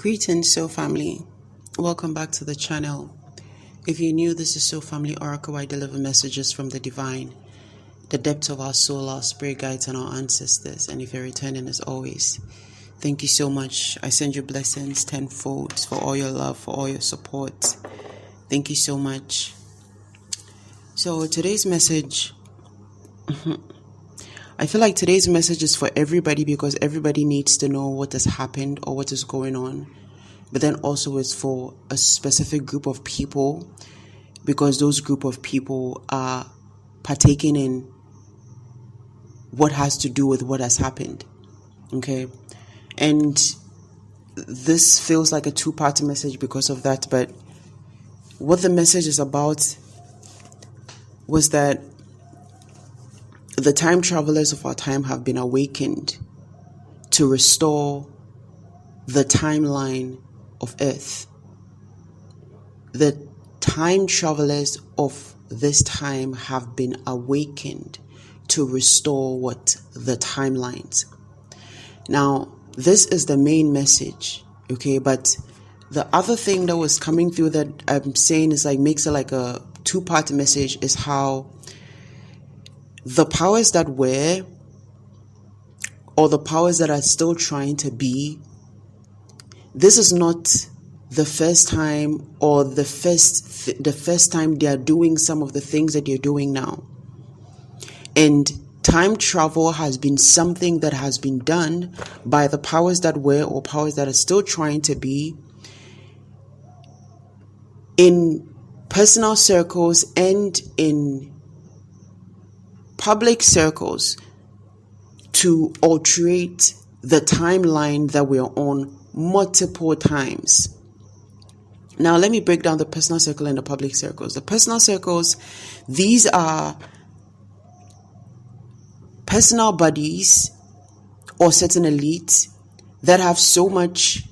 Greetings, Soul Family. Welcome back to the channel. If you're new, this is Soul Family Oracle. I deliver messages from the divine, the depths of our soul, our spirit guides, and our ancestors. And if you're returning, as always, thank you so much. I send you blessings tenfold for all your love, for all your support. Thank you so much. So today's message, I feel like today's message is for everybody because everybody needs to know what has happened or what is going on. But then also it's for a specific group of people because those group of people are partaking in what has to do with what has happened. Okay. And this feels like a two-part message because of that. But what the message is about was that the time travelers of our time have been awakened to restore the timeline of Earth. The time travelers of this time have been awakened to restore the timelines. Now, this is the main message, okay? But the other thing that was coming through that I'm saying is makes it like a two-part message is how the powers that were, or the powers that are still trying to be, this is not the first time or the first time they are doing some of the things that they're doing now. And time travel has been something that has been done by the powers that were or powers that are still trying to be in personal circles and in public circles to alterate the timeline that we're on multiple times. Now, let me break down the personal circle and the public circles. The personal circles, these are personal bodies or certain elites that have so much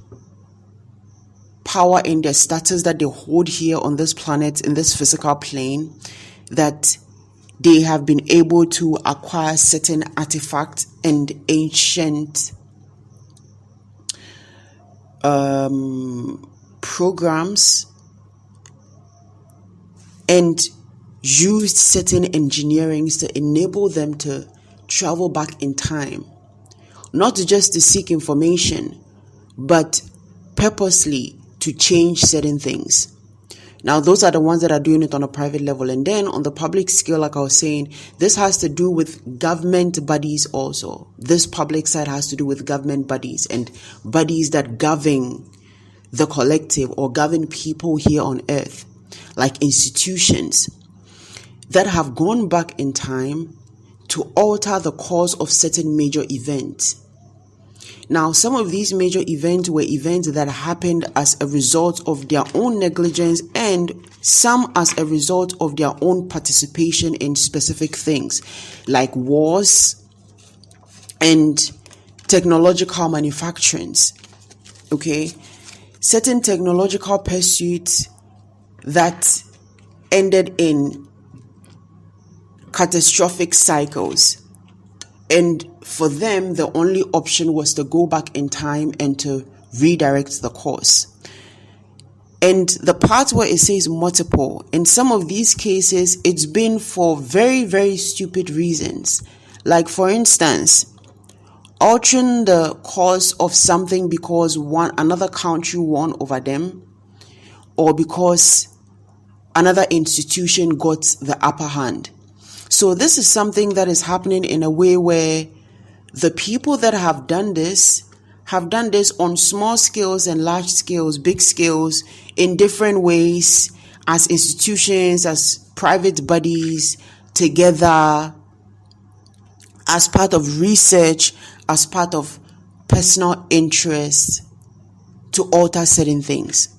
power in their status that they hold here on this planet, in this physical plane, that they have been able to acquire certain artifacts and ancient programs and use certain engineerings to enable them to travel back in time, not just to seek information, but purposely to change certain things. Now, those are the ones that are doing it on a private level. And then on the public scale, like I was saying, this has to do with government bodies also. This public side has to do with government bodies and bodies that govern the collective or govern people here on earth, like institutions that have gone back in time to alter the course of certain major events. Now, some of these major events were events that happened as a result of their own negligence and some as a result of their own participation in specific things like wars and technological manufacturings. Okay? Certain technological pursuits that ended in catastrophic cycles. And for them, the only option was to go back in time and to redirect the course. And the part where it says multiple, in some of these cases, it's been for very, very stupid reasons. Like, for instance, altering the course of something because another country won over them, or because another institution got the upper hand. So this is something that is happening in a way where the people that have done this on small scales and large scales, big scales, in different ways, as institutions, as private bodies, together, as part of research, as part of personal interest, to alter certain things.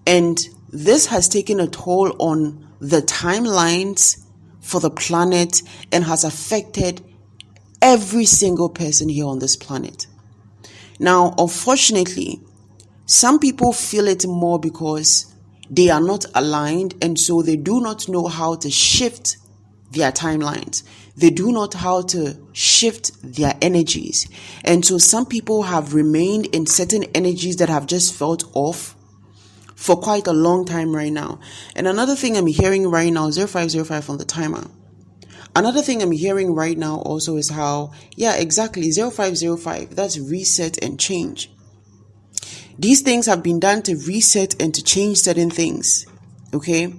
And this has taken a toll on the timelines for the planet and has affected every single person here on this planet. Now, unfortunately, some people feel it more because they are not aligned and so they do not know how to shift their timelines. They do not know how to shift their energies. And so some people have remained in certain energies that have just felt off for quite a long time right now. And another thing I'm hearing right now, 0505 on the timer. Another thing I'm hearing right now also is how, yeah, exactly, 0505, that's reset and change. These things have been done to reset and to change certain things. Okay.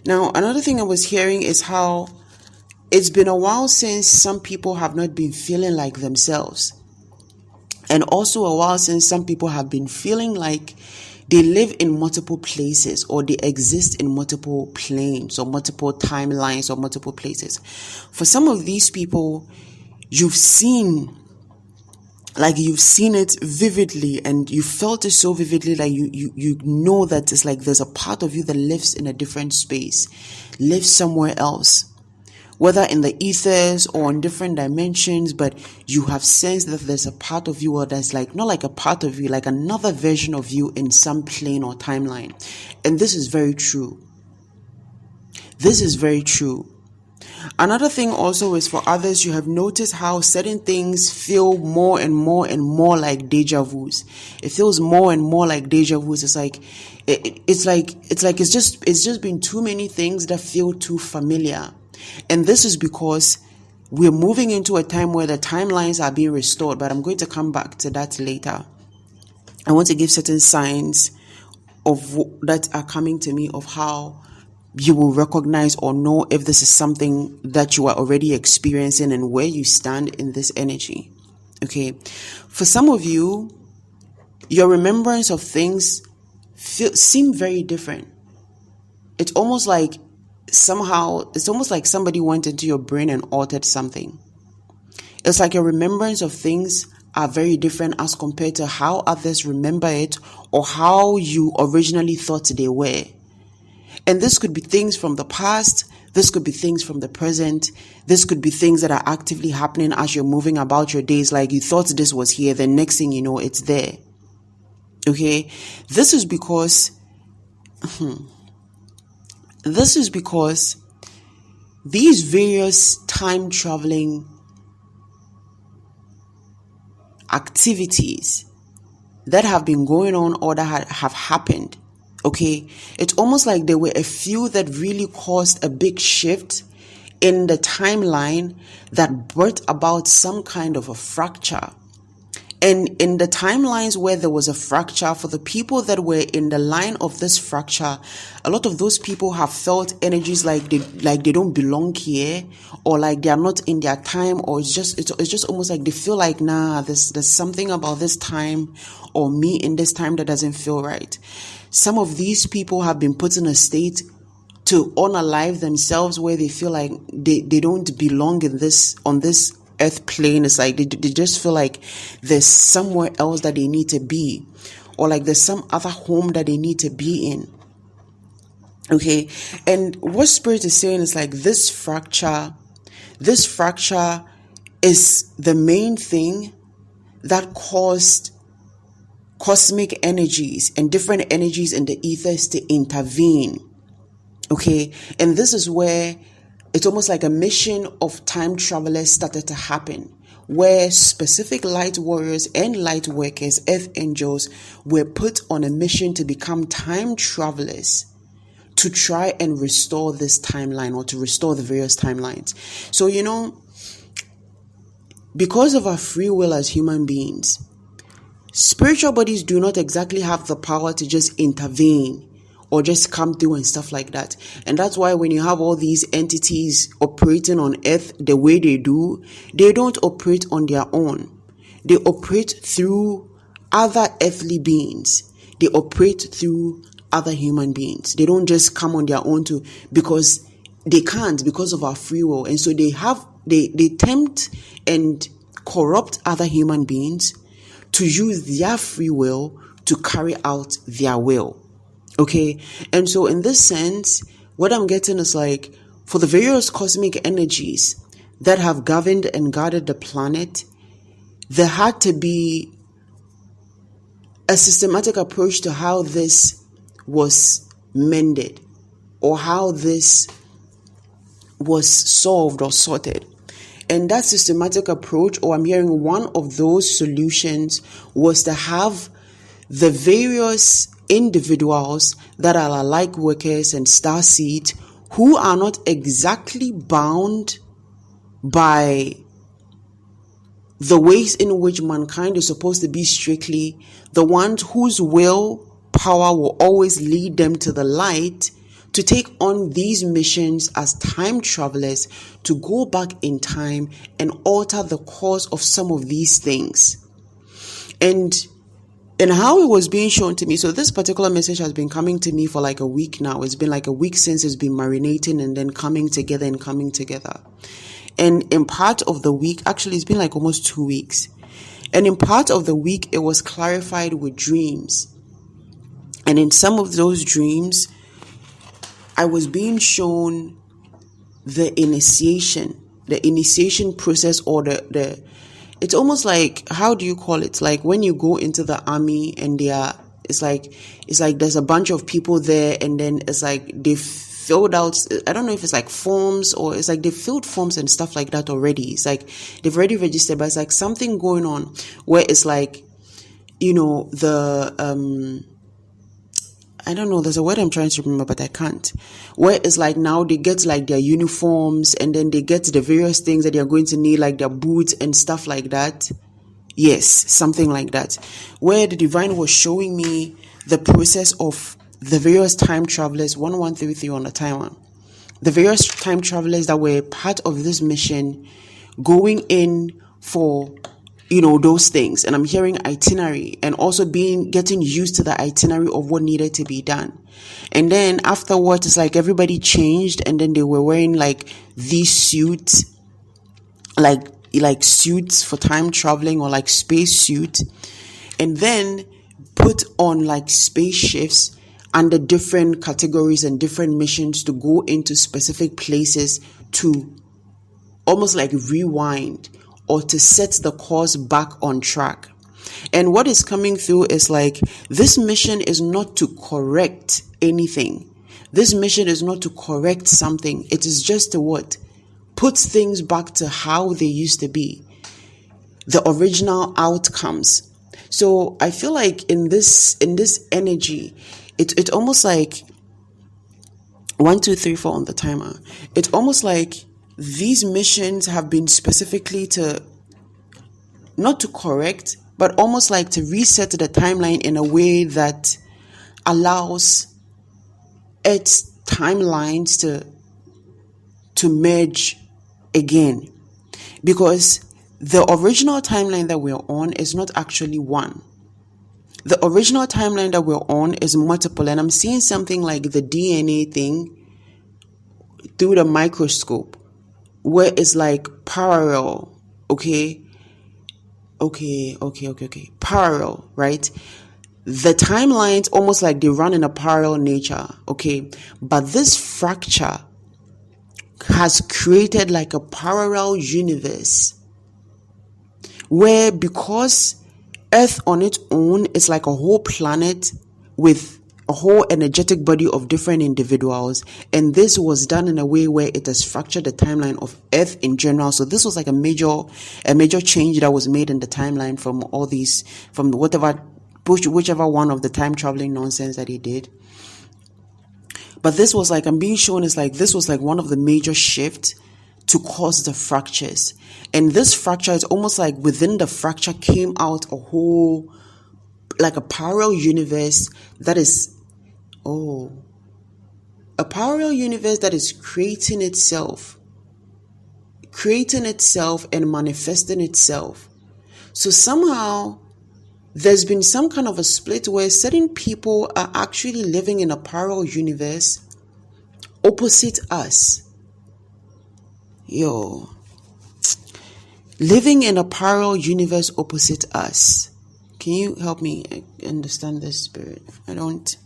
Now, another thing I was hearing is how it's been a while since some people have not been feeling like themselves. And also a while since some people have been feeling like they live in multiple places, or they exist in multiple planes or multiple timelines or multiple places. For some of these people, you've seen it vividly, and you felt it so vividly, like you know that it's like there's a part of you that lives in a different space, lives somewhere else, whether in the ethers or in different dimensions, but you have sensed that there's a part of you, or that's like, not like a part of you, like another version of you in some plane or timeline. And this is very true. This is very true. Another thing also is, for others, you have noticed how certain things feel more and more and more like deja vus. It feels more and more like deja vus. It's like, it's just been too many things that feel too familiar. And this is because we're moving into a time where the timelines are being restored, but I'm going to come back to that later. I want to give certain signs that are coming to me of how you will recognize or know if this is something that you are already experiencing and where you stand in this energy. Okay. For some of you, your remembrance of things seem very different. It's almost like somebody went into your brain and altered something. It's like your remembrance of things are very different as compared to how others remember it, or how you originally thought they were. And this could be things from the past. This could be things from the present. This could be things that are actively happening as you're moving about your days. Like you thought this was here, the next thing you know, it's there. Okay. This is because these various time traveling activities that have been going on, or that have happened, okay, it's almost like there were a few that really caused a big shift in the timeline that brought about some kind of a fracture. And in the timelines where there was a fracture, for the people that were in the line of this fracture, a lot of those people have felt energies like they don't belong here, or like they are not in their time, or it's just almost like they feel like, nah, there's something about this time or me in this time that doesn't feel right. Some of these people have been put in a state to unalive themselves, where they feel like they don't belong on this earth plane. It's like they just feel like there's somewhere else that they need to be, or like there's some other home that they need to be in. Okay. And what Spirit is saying is like this fracture is the main thing that caused cosmic energies and different energies in the ethers to intervene. Okay. And this is where it's almost like a mission of time travelers started to happen, where specific light warriors and light workers, earth angels, were put on a mission to become time travelers to try and restore this timeline, or to restore the various timelines. So, because of our free will as human beings, spiritual bodies do not exactly have the power to just intervene or just come through and stuff like that. And that's why when you have all these entities operating on earth the way they do, they don't operate on their own. They operate through other earthly beings. They operate through other human beings. They don't just come on their own because they can't, because of our free will. And so they tempt and corrupt other human beings to use their free will to carry out their will. Okay. And so in this sense, what I'm getting is like, for the various cosmic energies that have governed and guarded the planet, there had to be a systematic approach to how this was mended, or how this was solved or sorted. And that systematic approach, or I'm hearing one of those solutions, was to have the various individuals that are light workers and starseed who are not exactly bound by the ways in which mankind is supposed to be strictly, the ones whose will power will always lead them to the light, to take on these missions as time travelers, to go back in time and alter the course of some of these things. And how it was being shown to me, so this particular message has been coming to me for like a week now. It's been like a week since it's been marinating and then coming together. And in part of the week, actually it's been like almost 2 weeks. And in part of the week, it was clarified with dreams. And in some of those dreams, I was being shown the initiation process, or the it's almost like, how do you call it? Like when you go into the army and it's like there's a bunch of people there, and then it's like they filled out, I don't know if it's like forms, or it's like they filled forms and stuff like that already. It's like they've already registered, but it's like something going on where it's like, I don't know, there's a word I'm trying to remember, but I can't. Where it's like now they get like their uniforms, and then they get the various things that they're going to need, like their boots and stuff like that. Yes, something like that. Where the divine was showing me the process of the various time travelers, 1133 on the timer. The various time travelers that were part of this mission, going in for those things. And I'm hearing itinerary, and also getting used to the itinerary of what needed to be done. And then afterwards, it's like everybody changed, and then they were wearing like these suits, like suits for time traveling, or like space suit, and then put on like spaceships under different categories and different missions to go into specific places to almost like rewind, or to set the course back on track. And what is coming through is like, this mission is not to correct anything. This mission is not to correct something. It is just to what? Put things back to how they used to be. The original outcomes. So I feel like in this energy, it's almost like 1, 2, 3, 4 on the timer. It's almost like these missions have been specifically to, not to correct, but almost like to reset the timeline in a way that allows its timelines to merge again. Because the original timeline that we're on is not actually one. The original timeline that we're on is multiple. And I'm seeing something like the DNA thing through the microscope, where it's like parallel, okay, parallel, right? The timelines almost like they run in a parallel nature, okay? But this fracture has created like a parallel universe where, because Earth on its own is like a whole planet with a whole energetic body of different individuals, and this was done in a way where it has fractured the timeline of Earth in general. So this was like a major change that was made in the timeline from all these, from whichever one of the time traveling nonsense that he did. But this was like, I'm being shown is like, this was like one of the major shifts to cause the fractures. And this fracture is almost like within the fracture came out a whole, like a parallel universe that is, a parallel universe that is creating itself and manifesting itself. So somehow there's been some kind of a split where certain people are actually living in a parallel universe opposite us. Living in a parallel universe opposite us. Can you help me understand this, Spirit? I don't.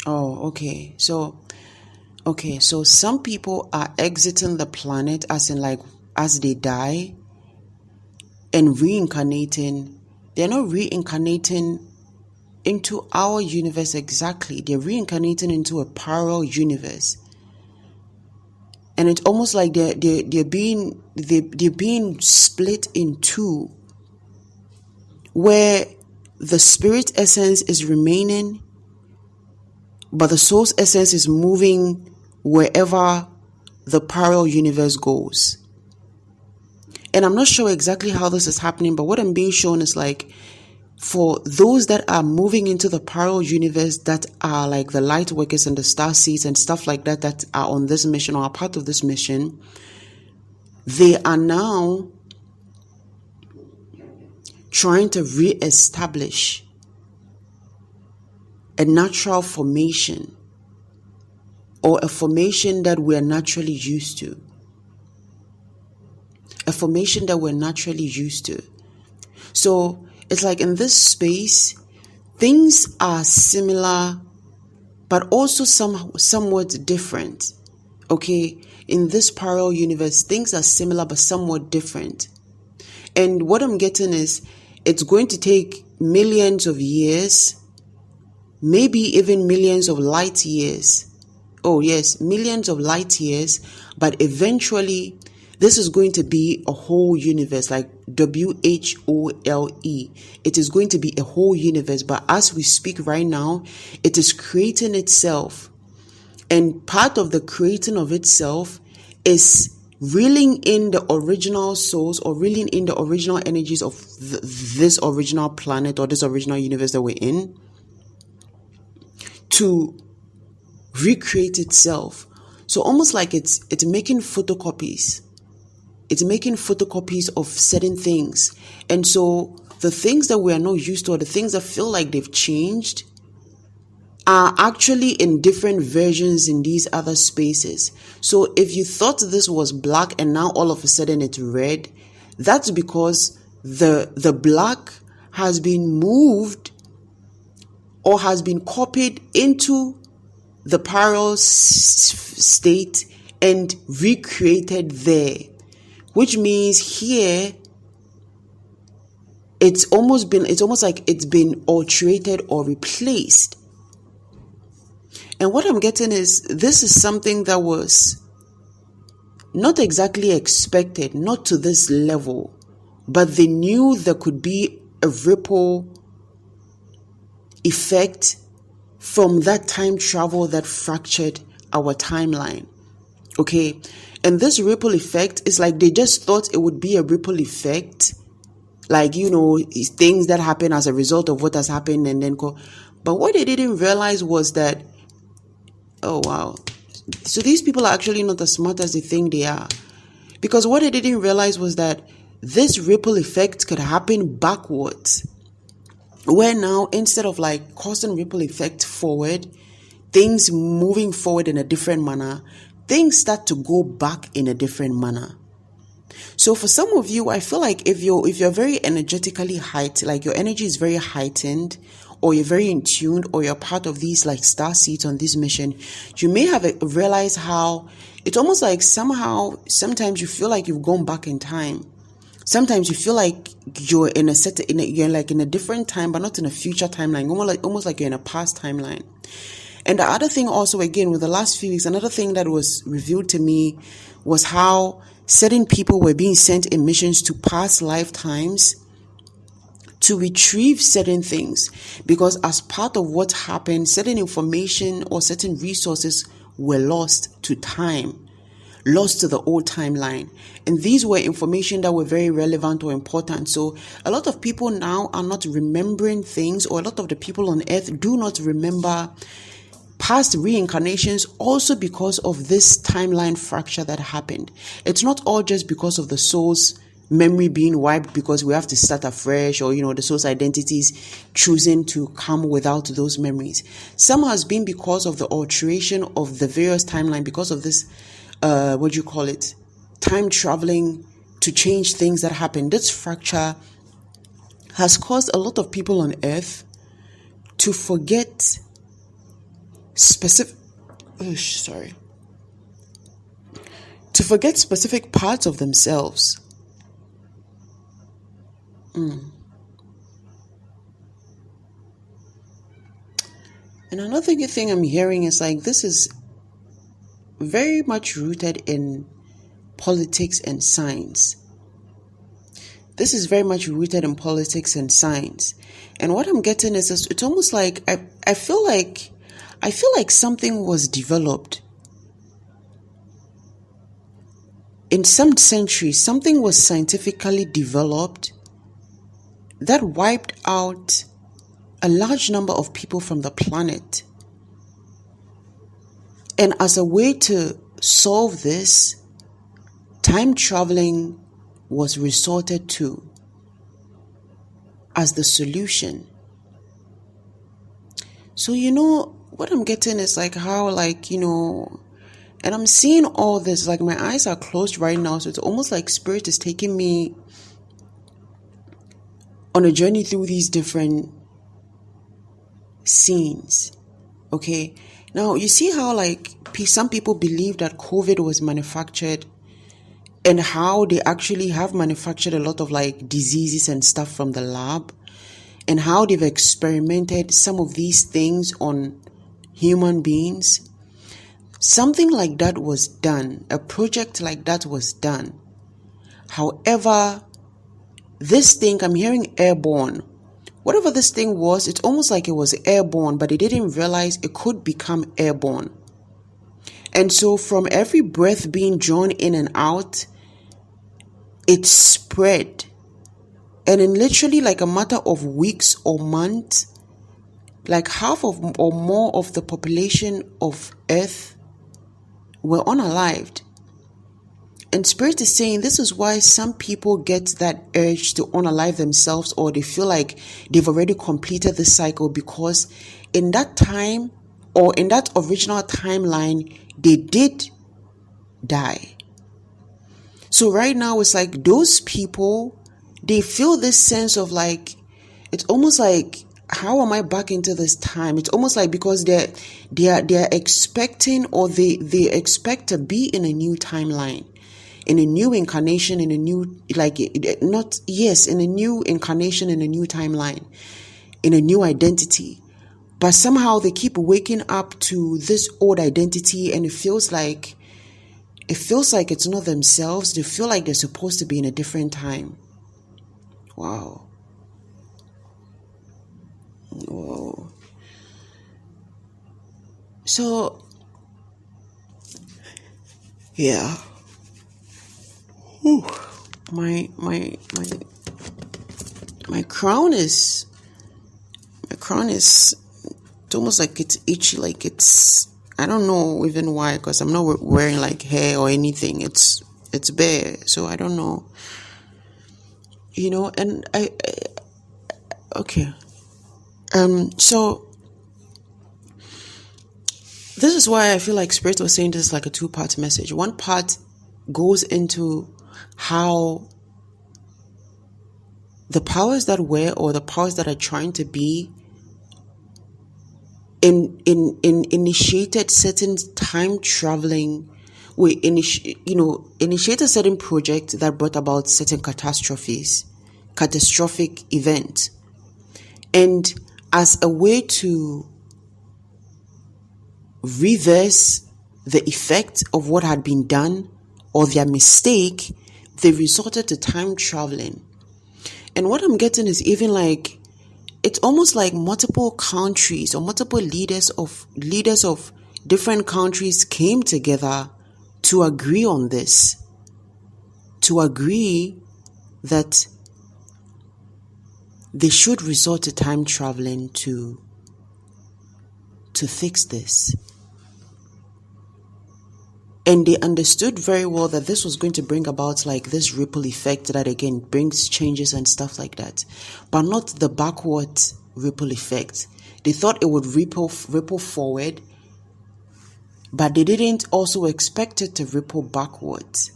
Okay. So some people are exiting the planet as in like, as they die and reincarnating They're not reincarnating into our universe exactly. They're reincarnating into a parallel universe. And it's almost like they're being split in two, where the spirit essence is remaining, but the soul's essence is moving wherever the parallel universe goes. And I'm not sure exactly how this is happening, but what I'm being shown is like, for those that are moving into the parallel universe, that are like the light workers and the star seeds and stuff like that, that are on this mission or are part of this mission, they are now trying to re-establish a natural formation, or a formation that we're naturally used to. A formation that we're naturally used to. So it's like in this space, things are similar, but also somewhat different. Okay? In this parallel universe, things are similar, but somewhat different. And what I'm getting is, it's going to take millions of years, maybe even millions of light years. Oh yes, millions of light years, but eventually this is going to be a whole universe, like WHOLE. It is going to be a whole universe, but as we speak right now, it is creating itself. And part of the creating of itself is reeling in the original souls, or reeling in the original energies of this original planet or this original universe that we're in, to recreate itself. So almost like it's making photocopies. It's making photocopies of certain things. And so the things that we are not used to, or the things that feel like they've changed, are actually in different versions in these other spaces. So if you thought this was black and now all of a sudden it's red, that's because the black has been moved or has been copied into the parallel state and recreated there. Which means here, it's almost like it's been alterated or replaced. And what I'm getting is, this is something that was not exactly expected, not to this level, but they knew there could be a ripple effect from that time travel that fractured our timeline. Okay? And this ripple effect is like, they just thought it would be a ripple effect, like, you know, things that happen as a result of what has happened, and then but what they didn't realize was that, oh wow, so these people are actually not as smart as they think they are. Because what they didn't realize was that this ripple effect could happen backwards, where now, instead of like causing ripple effect forward, things moving forward in a different manner, things start to go back in a different manner. So for some of you, I feel like if you're very energetically heightened, like your energy is very heightened, or you're very in tune, or you're part of these like star seeds on this mission, you may have realized how it's almost like sometimes you feel like you've gone back in time. Sometimes you feel like you're in a different time, but not in a future timeline. Almost like you're in a past timeline. And the other thing also, again, with the last few weeks, another thing that was revealed to me was how certain people were being sent in missions to past lifetimes to retrieve certain things, because as part of what happened, certain information or certain resources were lost to time, lost to the old timeline. And these were information that were very relevant or important. So a lot of people now are not remembering things, or a lot of the people on earth do not remember past reincarnations, also because of this timeline fracture that happened. It's not all just because of the soul's memory being wiped, because we have to start afresh, or the soul's identities choosing to come without those memories. Some has been because of the alteration of the various timeline, because of this time traveling to change things that happened. This fracture has caused a lot of people on earth to forget specific parts of themselves. And another good thing I'm hearing is like this is very much rooted in politics and science. This is very much rooted in politics and science. And what I'm getting is it's almost like I feel like something was developed. In some centuries, something was scientifically developed that wiped out a large number of people from the planet. And as a way to solve this, time traveling was resorted to as the solution. So, what I'm getting is like how, and I'm seeing all this, like my eyes are closed right now. So it's almost like Spirit is taking me on a journey through these different scenes. Okay. Now, you see how some people believe that COVID was manufactured, and how they actually have manufactured a lot of diseases and stuff from the lab, and how they've experimented some of these things on human beings. Something like that was done. A project like that was done. However, this thing, I'm hearing airborne. Whatever this thing was, it's almost like it was airborne, but they didn't realize it could become airborne. And so from every breath being drawn in and out, it spread. And in literally a matter of weeks or months, half of or more of the population of Earth were unalived. And Spirit is saying this is why some people get that urge to unalive themselves, or they feel like they've already completed the cycle, because in that time, or in that original timeline, they did die. So right now it's like those people, they feel this sense of it's almost like, how am I back into this time? It's almost like because they're expecting, or they expect to be in a new timeline, in a new incarnation, in a new in a new incarnation, in a new timeline, in a new identity. But somehow they keep waking up to this old identity, and it feels like it's not themselves. They feel like they're supposed to be in a different time. Wow. Whoa. So, yeah. Whew. My crown is, it's almost like it's itchy, I don't know even why, because I'm not wearing hair or anything. It's bare, so I don't know. And I okay. So this is why I feel like Spirit was saying this is like a two-part message. One part goes into how the powers that were, or the powers that are trying to be, initiated certain time traveling. We initiated certain projects that brought about certain catastrophic events, and as a way to reverse the effect of what had been done, or their mistake, they resorted to time traveling. And what I'm getting is even it's almost like multiple countries, or multiple leaders of different countries came together to agree on this, to agree that they should resort to time traveling to fix this. And they understood very well that this was going to bring about this ripple effect that again brings changes and stuff like that, but not the backward ripple effect. They thought it would ripple forward, but they didn't also expect it to ripple backwards.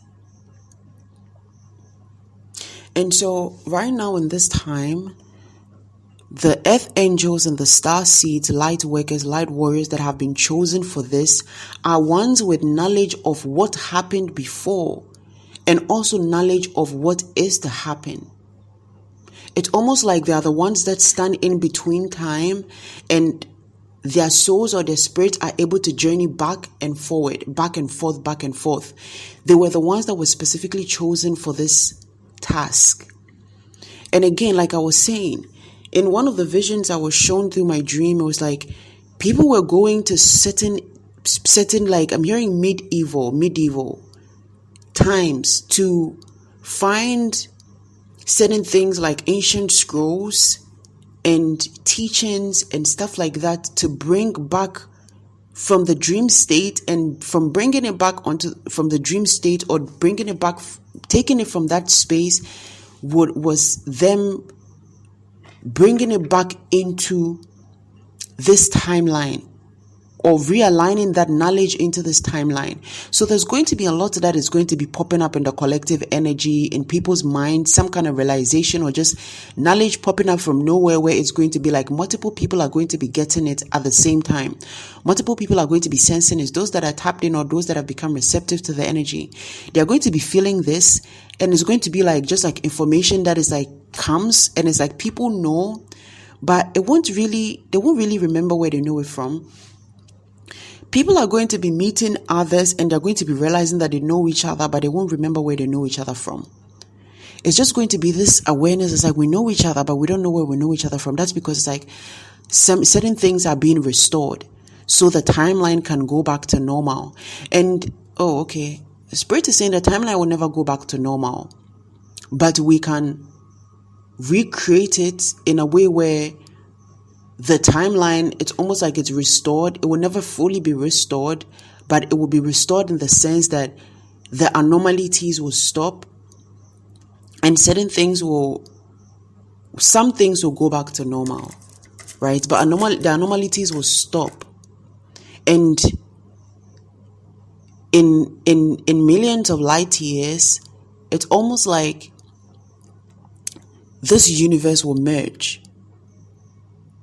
And so right now in this time, the earth angels and the star seeds, light workers, light warriors that have been chosen for this are ones with knowledge of what happened before, and also knowledge of what is to happen. It's almost like they are the ones that stand in between time and their souls or their spirits are able to journey back and forward, back and forth, back and forth. They were the ones that were specifically chosen for this task. And again, like I was saying, in one of the visions I was shown through my dream, it was like people were going to certain like, I'm hearing medieval times to find certain things like ancient scrolls and teachings and stuff like that to bring back from the dream state, and from bringing it back from the dream state, or bringing it back, taking it from that space, was them bringing it back into this timeline, or realigning that knowledge into this timeline. So there's going to be a lot that is going to be popping up in the collective energy, in people's minds, some kind of realization or just knowledge popping up from nowhere, where it's going to be like multiple people are going to be getting it at the same time. Multiple people are going to be sensing it. Those that are tapped in or those that have become receptive to the energy, they are going to be feeling this, and it's going to be like just like information that is like comes, and it's like people know, but they won't really remember where they know it from. People are going to be meeting others, and they're going to be realizing that they know each other, but they won't remember where they know each other from. It's just going to be this awareness. It's like we know each other, but we don't know where we know each other from. That's because it's like certain things are being restored, so the timeline can go back to normal. And the Spirit is saying the timeline will never go back to normal, but we can recreate it in a way where the timeline, it's almost like it's restored. It will never fully be restored, but it will be restored in the sense that the anomalies will stop, and some things will go back to normal, right? But the anomalies will stop. And in millions of light years, it's almost like this universe will merge.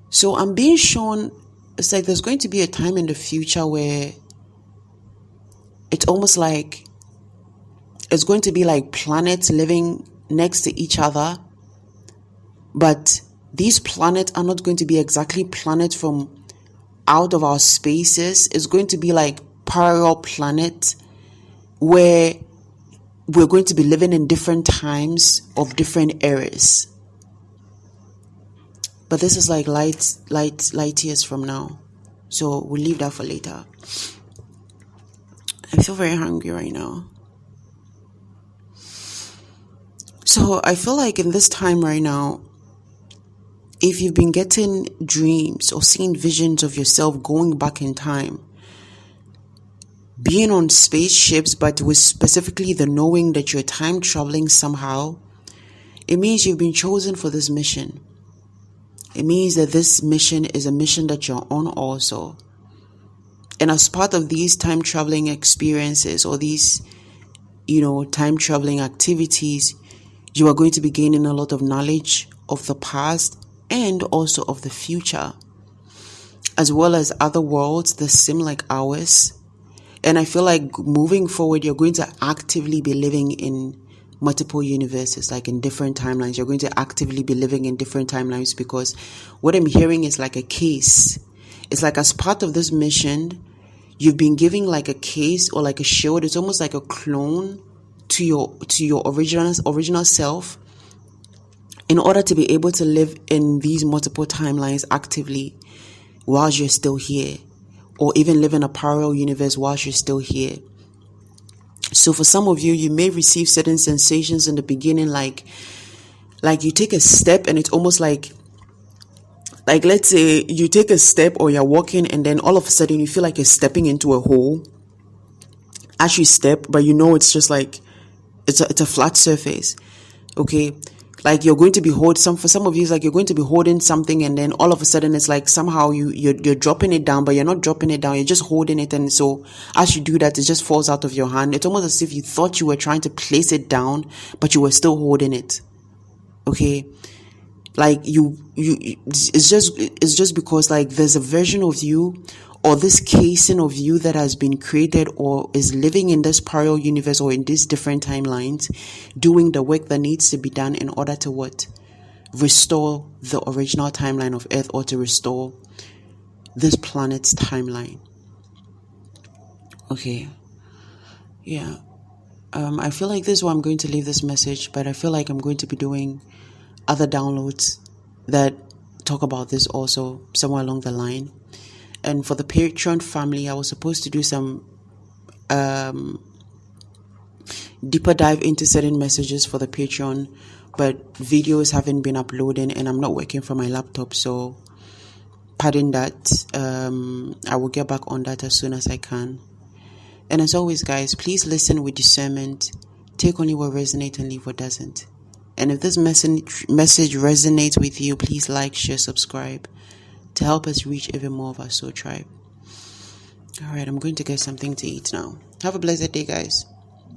So I'm being shown, it's like there's going to be a time in the future where it's almost like it's going to be like planets living next to each other, but these planets are not going to be exactly planets from out of our spaces. It's going to be like parallel planets where we're going to be living in different times of different eras. But this is like light years from now. So we'll leave that for later. I feel very hungry right now. So I feel like in this time right now, if you've been getting dreams or seeing visions of yourself going back in time, being on spaceships, but with specifically the knowing that you're time traveling somehow, it means you've been chosen for this mission. It means that this mission is a mission that you're on also. And as part of these time traveling experiences or these, time traveling activities, you are going to be gaining a lot of knowledge of the past and also of the future, as well as other worlds that seem like ours. And I feel like moving forward, you're going to actively be living in multiple universes, like in different timelines. You're going to actively be living in different timelines, because what I'm hearing is like a case. It's like as part of this mission, you've been giving like a case or like a shield. It's almost like a clone to your original self, in order to be able to live in these multiple timelines actively whilst you're still here, or even live in a parallel universe whilst you're still here. So for some of you, you may receive certain sensations in the beginning, like you take a step and it's almost like let's say you take a step or you're walking, and then all of a sudden you feel like you're stepping into a hole as you step, but it's just like it's a flat surface. Okay, like you're going to be for some of you, it's like you're going to be holding something, and then all of a sudden it's like somehow you're dropping it down, but you're not dropping it down, you're just holding it. And so as you do that, it just falls out of your hand. It's almost as if you thought you were trying to place it down, but you were still holding it. Okay, like it's just because like there's a version of you, or this casing of you, that has been created or is living in this parallel universe or in these different timelines, doing the work that needs to be done in order to restore the original timeline of Earth, or to restore this planet's timeline. Okay. Yeah. I feel like this is where I'm going to leave this message, but I feel like I'm going to be doing other downloads that talk about this also somewhere along the line. And for the Patreon family, I was supposed to do some deeper dive into certain messages for the Patreon, but videos haven't been uploading and I'm not working from my laptop, so pardon that. I will get back on that as soon as I can. And as always, guys, please listen with discernment. Take only what resonates and leave what doesn't. And if this message resonates with you, please like, share, subscribe to help us reach even more of our soul tribe. Alright, I'm going to get something to eat now. Have a blessed day, guys.